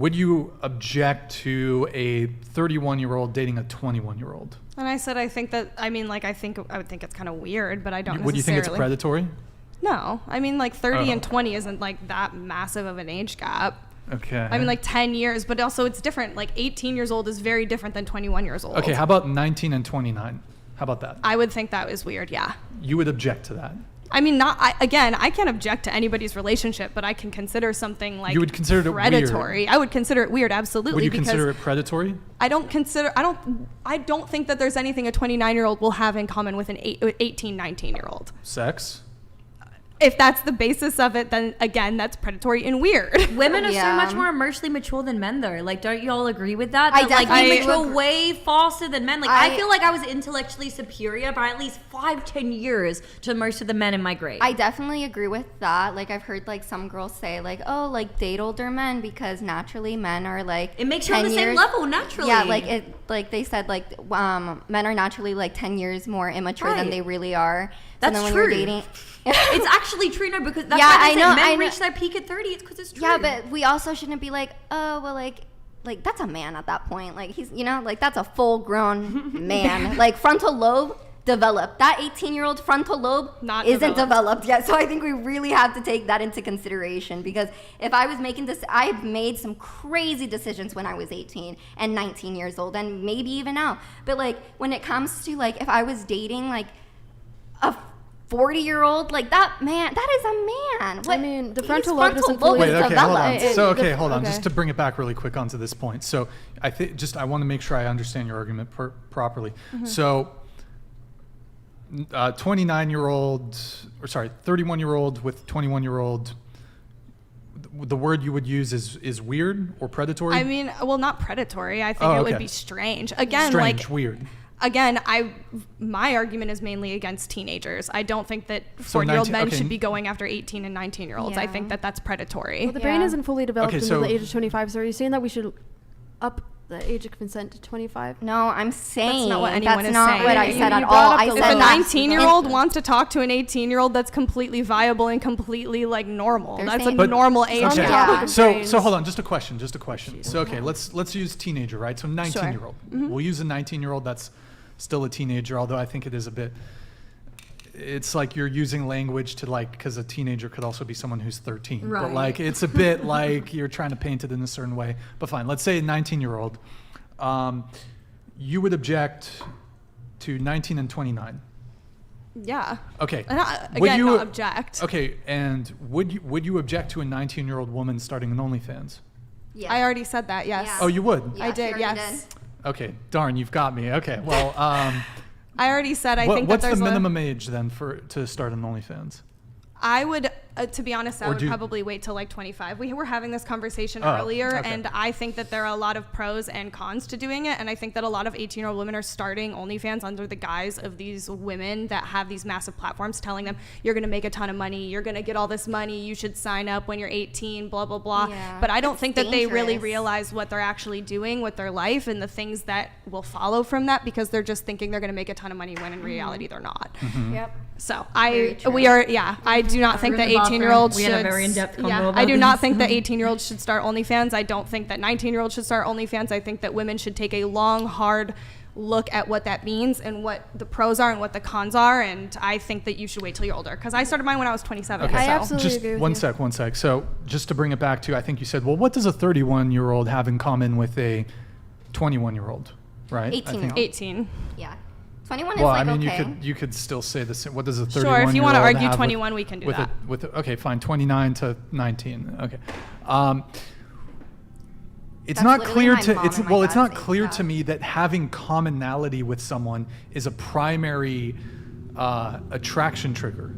would you object to a 31-year-old dating a 21-year-old? And I said, I think that, I would think it's kind of weird, but I don't necessarily. Would you think it's predatory? No. I mean, like 30 and 20 isn't like that massive of an age gap. Okay. I mean, like 10 years, but also it's different. Like 18 years old is very different than 21 years old. Okay, how about 19 and 29? How about that? I would think that was weird, yeah. You would object to that? I mean, I can't object to anybody's relationship, but I can consider something like you would consider it predatory. Weird. I would consider it weird, absolutely. Would you consider it predatory? I don't think that there's anything a 29-year-old will have in common with an 18, 19-year-old. Sex? If that's the basis of it, then again, that's predatory and weird. Women are so much more emotionally mature than men, though. Like, don't you all agree with that? I we mature way faster than men. Like, I feel like I was intellectually superior by at least 5-10 years to most of the men in my grade. I definitely agree with that. Like, I've heard like some girls say like, oh, like date older men because naturally men are like it makes you on the same level naturally. Yeah, like they said like men are naturally like 10 years more immature than they really are. That's so then when true. you're dating, it's actually true, no, because that's why they say men reach their peak at 30. It's because it's true. Yeah, but we also shouldn't be like, oh, well, like that's a man at that point. Like he's, like that's a full-grown man. Like frontal lobe developed. That 18-year-old frontal lobe isn't developed yet. So I think we really have to take that into consideration because if I was making this, I've made some crazy decisions when I was 18 and 19 years old and maybe even now. But like when it comes to like if I was dating like a 40-year-old, like that man, that is a man. What? I mean, the frontal lobe doesn't fully develop. Hold on. Just to bring it back really quick onto this point. So I want to make sure I understand your argument properly. Mm-hmm. So 31-year-old with 21-year-old, the word you would use is weird or predatory? I mean, well, not predatory. I think it would be strange. Again, weird. Again, my argument is mainly against teenagers. I don't think that 40-year-old men should be going after 18 and 19-year-olds. I think that that's predatory. Well, the brain isn't fully developed until the age of 25. So are you saying that we should up the age of consent to 25? No, I'm saying that's not what anyone is saying. That's not what I said at all. I said if a 19-year-old wants to talk to an 18-year-old, that's completely viable and completely like normal. That's a normal age. Okay. Yeah. So hold on, just a question. So okay, let's use teenager, right? So 19-year-old. Mm-hmm. We'll use a 19-year-old that's still a teenager, although I think it is a bit, it's like you're using language to like, because a teenager could also be someone who's 13. Right. But like, it's a bit like you're trying to paint it in a certain way. But fine, let's say a 19-year-old. You would object to 19 and 29. Yeah. Okay. Not object. Okay, and would you object to a 19-year-old woman starting an OnlyFans? Yeah. I already said that, yes. Yeah. Oh, you would? I did, yes. Okay, darn, you've got me. Okay, well, I already said I think what's the minimum age then to start an OnlyFans? I would, to be honest, I would probably wait till like 25. We were having this conversation earlier, and I think that there are a lot of pros and cons to doing it, and I think that a lot of 18-year-old women are starting OnlyFans under the guise of these women that have these massive platforms telling them, you're going to make a ton of money, you're going to get all this money, you should sign up when you're 18, blah, blah, blah. Yeah, but I don't think that they really realize what they're actually doing with their life and the things that will follow from that because they're just thinking they're going to make a ton of money when in reality they're not. Mm-hmm. Yep. So I do not think that 18-year-olds should. We had a very in-depth convo about I do not think that 18-year-olds should start OnlyFans. I don't think that 19-year-olds should start OnlyFans. I think that women should take a long, hard look at what that means and what the pros are and what the cons are. And I think that you should wait till you're older because I started mine when I was 27. Okay, I absolutely agree with you. One sec. So just to bring it back to, I think you said, well, what does a 31-year-old have in common with a 21-year-old, right? 18. Yeah. 21 is like okay. You could still say this. What does a 31-year-old Sure, if you want to argue have 21, we can do that. Okay, fine. 29 to 19. Okay. It's not clear to me that having commonality with someone is a primary attraction trigger.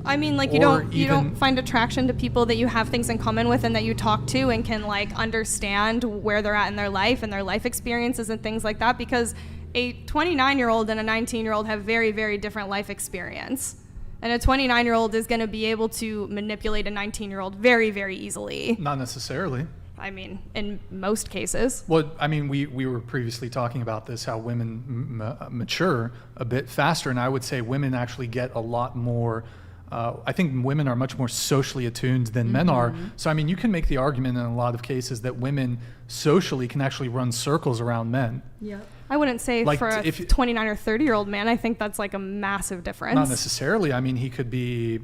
I mean, like you don't find attraction to people that you have things in common with and that you talk to and can like understand where they're at in their life and their life experiences and things like that because a 29-year-old and a 19-year-old have very, very different life experience. And a 29-year-old is going to be able to manipulate a 19-year-old very, very easily. Not necessarily. I mean, in most cases. Well, I mean, we were previously talking about this, how women mature a bit faster. And I would say women actually get a lot more I think women are much more socially attuned than men are. So, I mean, you can make the argument in a lot of cases that women socially can actually run circles around men. Yeah. I wouldn't say like for a 29 or 30-year-old man, I think that's like a massive difference. Not necessarily. I mean, he could be,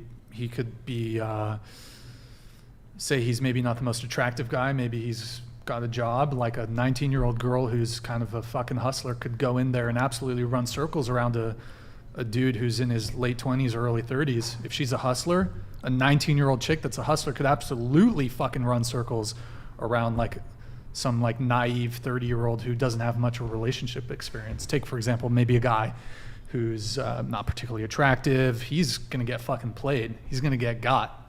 say he's maybe not the most attractive guy. Maybe he's got a job. Like a 19-year-old girl who's kind of a fucking hustler could go in there and absolutely run circles around a dude who's in his late 20s or early 30s. If she's a hustler, a 19-year-old chick that's a hustler could absolutely fucking run circles around like some like naive 30-year-old who doesn't have much of a relationship experience. Take, for example, maybe a guy who's not particularly attractive. He's going to get fucking played. He's going to get got.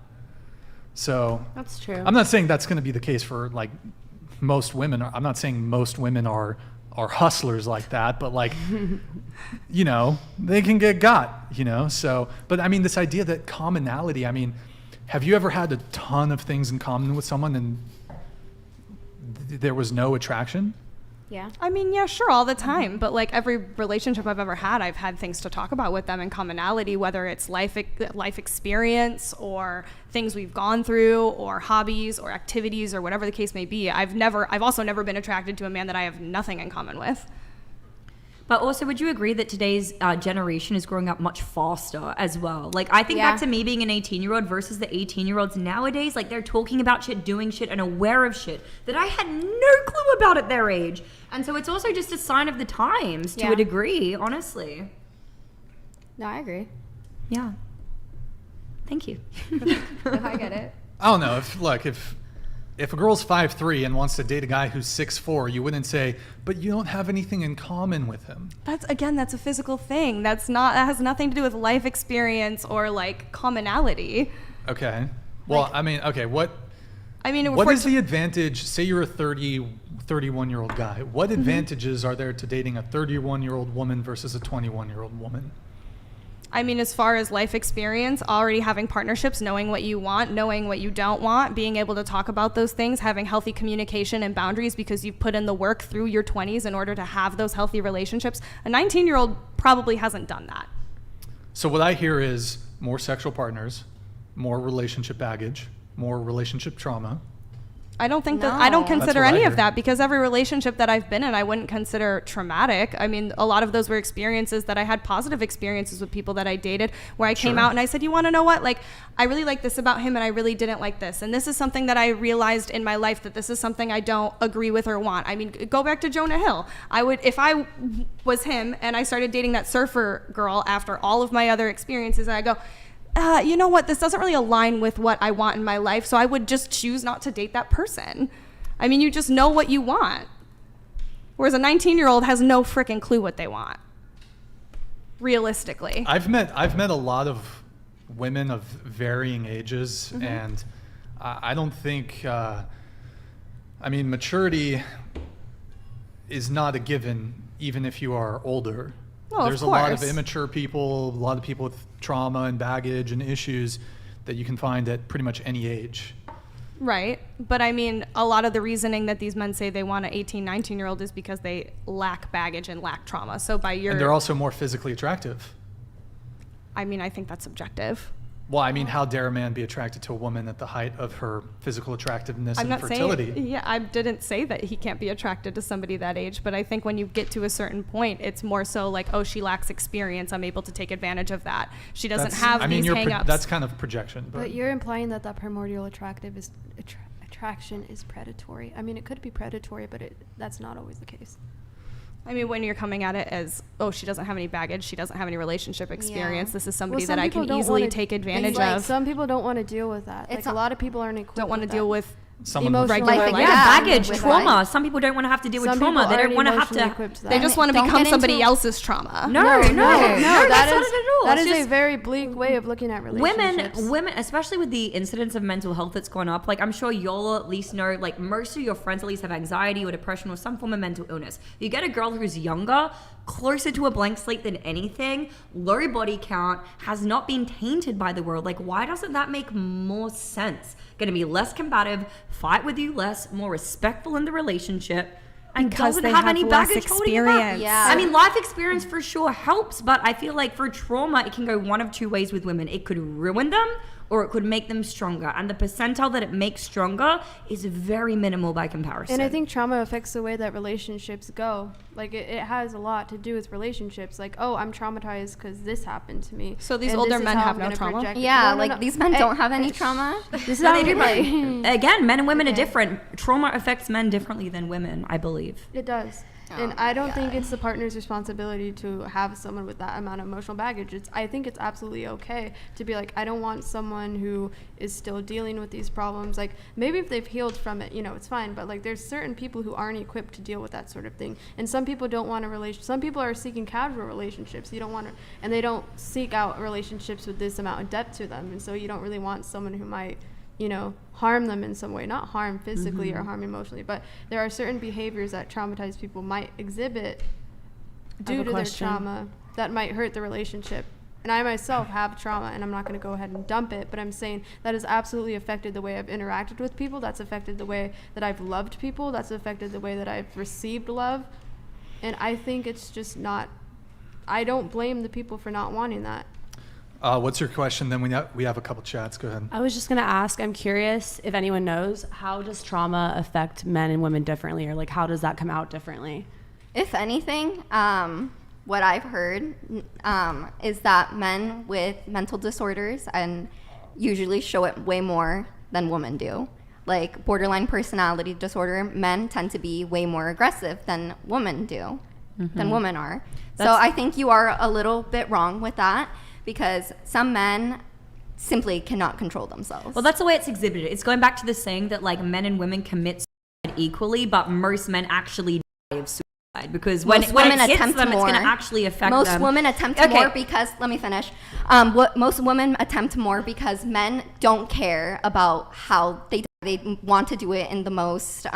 So that's true. I'm not saying that's going to be the case for like most women. I'm not saying most women are hustlers like that, but like, you know, they can get got, you know? So, but I mean, this idea that commonality, I mean, have you ever had a ton of things in common with someone and there was no attraction? Yeah. I mean, yeah, sure, all the time. But like every relationship I've ever had, I've had things to talk about with them in commonality, whether it's life experience or things we've gone through or hobbies or activities or whatever the case may be. I've also never been attracted to a man that I have nothing in common with. But also, would you agree that today's generation is growing up much faster as well? Like, I think back to me being an 18-year-old versus the 18-year-olds nowadays. Like, they're talking about shit, doing shit, and aware of shit that I had no clue about at their age. And so it's also just a sign of the times to a degree, honestly. No, I agree. Yeah. Thank you. I get it. I don't know. If a girl's 5'3" and wants to date a guy who's 6'4", you wouldn't say, but you don't have anything in common with him. That's a physical thing. That has nothing to do with life experience or like commonality. Okay. Well, like, I mean, okay, what is the advantage? Say you're a 31-year-old guy. What advantages are there to dating a 31-year-old woman versus a 21-year-old woman? I mean, as far as life experience, already having partnerships, knowing what you want, knowing what you don't want, being able to talk about those things, having healthy communication and boundaries because you've put in the work through your 20s in order to have those healthy relationships. A 19-year-old probably hasn't done that. So what I hear is more sexual partners, more relationship baggage, more relationship trauma. I don't consider any of that because every relationship that I've been in, I wouldn't consider traumatic. I mean, a lot of those were experiences that I had positive experiences with people that I dated where I came out and I said, you want to know what? Like, I really like this about him and I really didn't like this. And this is something that I realized in my life that this is something I don't agree with or want. I mean, go back to Jonah Hill. If I was him and I started dating that surfer girl after all of my other experiences, I go, you know what, this doesn't really align with what I want in my life, so I would just choose not to date that person. I mean, you just know what you want. Whereas a 19-year-old has no freaking clue what they want, realistically. I've met a lot of women of varying ages, and I don't think, I mean, maturity is not a given, even if you are older. There's a lot of immature people, a lot of people with trauma and baggage and issues that you can find at pretty much any age. Right. But I mean, a lot of the reasoning that these men say they want an 18, 19-year-old is because they lack baggage and lack trauma. So and they're also more physically attractive. I mean, I think that's subjective. Well, I mean, how dare a man be attracted to a woman at the height of her physical attractiveness and fertility? I didn't say that he can't be attracted to somebody that age, but I think when you get to a certain point, it's more so like, oh, she lacks experience. I'm able to take advantage of that. She doesn't have these hang-ups. That's kind of projection. But you're implying that primordial attraction is predatory. I mean, it could be predatory, but that's not always the case. I mean, when you're coming at it as, oh, she doesn't have any baggage, she doesn't have any relationship experience, this is somebody that I can easily take advantage of. Some people don't want to deal with that. Like, a lot of people aren't equipped. Don't want to deal with emotional baggage, trauma. Some people don't want to have to deal with trauma. They don't want to have to. They just want to become somebody else's trauma. No, that's not it at all. That is a very bleak way of looking at relationships. Women, especially with the incidence of mental health that's gone up. Like, I'm sure you'll at least know. Like, most of your friends at least have anxiety or depression or some form of mental illness. You get a girl who's younger, closer to a blank slate than anything, low body count, has not been tainted by the world. Like, why doesn't that make more sense? Going to be less combative, fight with you less, more respectful in the relationship, and because doesn't they have have any less baggage holding it back. experience. Yeah. I mean, life experience for sure helps, but I feel like for trauma, it can go one of two ways with women. It could ruin them, or it could make them stronger. And the percentile that it makes stronger is very minimal by comparison. And I think trauma affects the way that relationships go. Like, it has a lot to do with relationships. Like, oh, I'm traumatized because this happened to me. So these and older this is men how have I'm no gonna trauma? project it. Yeah, No, like these men don't have any trauma. This is No, how they do, I'm but again, men and women are different. Trauma affects men differently than women, I believe. It does. And I don't think it's the partner's responsibility to have someone with that amount of emotional baggage. I think it's absolutely okay to be like, I don't want someone who is still dealing with these problems. Like, maybe if they've healed from it, it's fine. But like, there's certain people who aren't equipped to deal with that sort of thing. And some people don't want a relationship. Some people are seeking casual relationships. You don't want to, and they don't seek out relationships with this amount of depth to them. And so you don't really want someone who might, harm them in some way, not harm physically or harm emotionally, but there are certain behaviors that traumatized people might exhibit due to their trauma that might hurt the relationship. And I myself have trauma, and I'm not going to go ahead and dump it, but I'm saying that has absolutely affected the way I've interacted with people. That's affected the way that I've loved people. That's affected the way that I've received love. And I think it's just not, I don't blame the people for not wanting that. What's your question? Then we have a couple chats. Go ahead. I was just going to ask, I'm curious if anyone knows, how does trauma affect men and women differently, or like how does that come out differently? If anything, what I've heard is that men with mental disorders and usually show it way more than women do. Like borderline personality disorder, men tend to be way more aggressive than women do, than women are. So I think you are a little bit wrong with that, because some men simply cannot control themselves. Well, that's the way it's exhibited. It's going back to the saying that like men and women commit suicide equally, but most men actually die of suicide because when it hits them, it's going to actually affect them. Most women attempt more because, let me finish. Most women attempt more because men don't care about how they want to do it in the most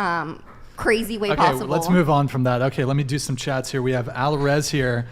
crazy way possible. Okay, let's move on from that. Okay, let me do some chats here. We have Alrez here.